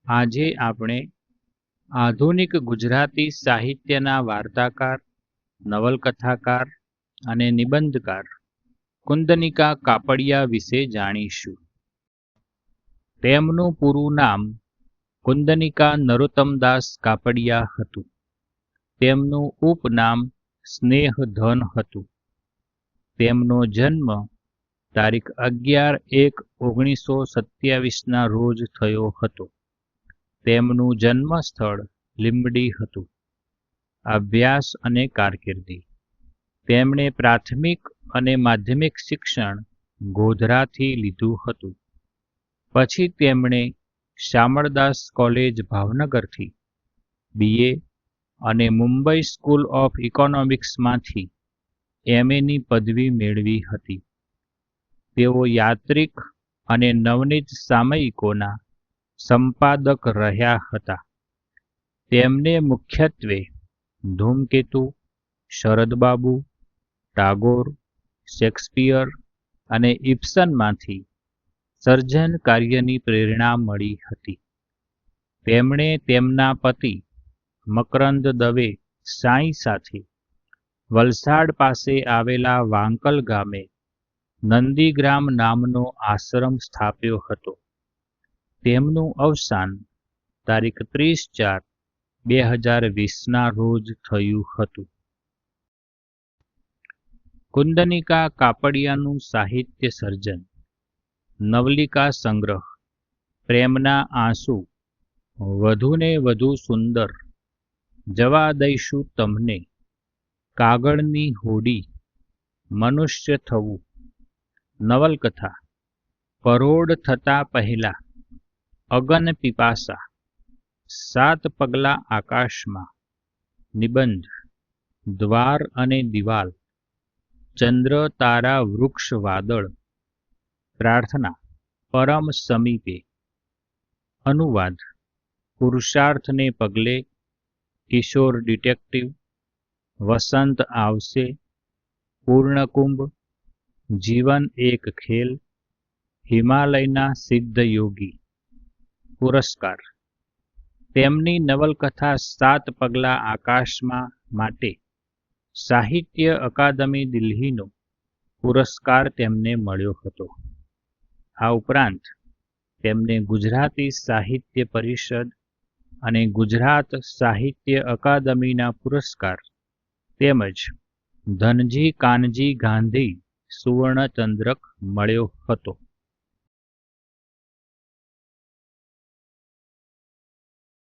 આજે આપણે આધુનિક ગુજરાતી સાહિત્યના વાર્તાકાર, નવલકથાકાર અને નિબંધકાર કુંદનિકા કાપડિયા વિશે જાણીશું. તેમનું પૂરું નામ કુંદનિકા નરોત્તમદાસ કાપડિયા હતું. તેમનું ઉપનામ સ્નેહધન હતું. તેમનો જન્મ તારીખ 11/1/1927 રોજ થયો હતો. તેમનું જન્મસ્થળ લીંબડી હતું. અભ્યાસ અને કારકિર્દી. તેમણે પ્રાથમિક અને માધ્યમિક શિક્ષણ ગોધરાથી લીધું હતું. પછી તેમણે શામળદાસ કોલેજ ભાવનગરથી BA અને મુંબઈ સ્કૂલ ઓફ ઇકોનોમિક્સમાંથી MA ની પદવી મેળવી હતી. તેઓ યાત્રિક અને નવનીત સામયિકોના સંપાદક રહ્યા હતા. તેમને મુખ્યત્વે ધૂમકેતુ, શરદબાબુ, ટાગોર, શેક્સપિયર અને ઇબ્સનમાંથી સર્જન કાર્યની પ્રેરણા મળી હતી. તેમણે તેમના પતિ મકરંદ દવે સાંઈ સાથે વલસાડ પાસે આવેલા વાંકલ ગામે નંદીગ્રામ નામનો આશ્રમ સ્થાપ્યો હતો. તેમનું અવસાન તારીખ 30/4/2020 રોજ થયું હતું. કુંદનિકા કાપડિયાનું સાહિત્ય સર્જન: નવલિકા સંગ્રહ, પ્રેમના આંસુ, વધુને વધુ સુંદર, જવા દઈશું તમને, કાગળની હોડી, મનુષ્ય થવું. નવલકથા: પરોઢ થતા પહેલા, અગન પીપાસા, 7 પગલા આકાશમાં. નિબંધ: દ્વાર અને દિવાલ, ચંદ્ર તારા વૃક્ષ વાદળ, પ્રાર્થના, પરમ સમીપે. અનુવાદ: પુરુષાર્થને પગલે, કિશોર ડિટેક્ટિવ, વસંત આવશે, પૂર્ણકુંભ, જીવન એક ખેલ, હિમાલયના સિદ્ધ યોગી. પુરસ્કાર: તેમની નવલકથા 7 પગલા આકાશમાં માટે સાહિત્ય અકાદમી દિલ્હીનો પુરસ્કાર તેમને મળ્યો હતો. આ ઉપરાંત તેમને ગુજરાતી સાહિત્ય પરિષદ અને ગુજરાત સાહિત્ય અકાદમીના પુરસ્કાર તેમજ ધનજી કાનજી ગાંધી સુવર્ણચંદ્રક મળ્યો હતો.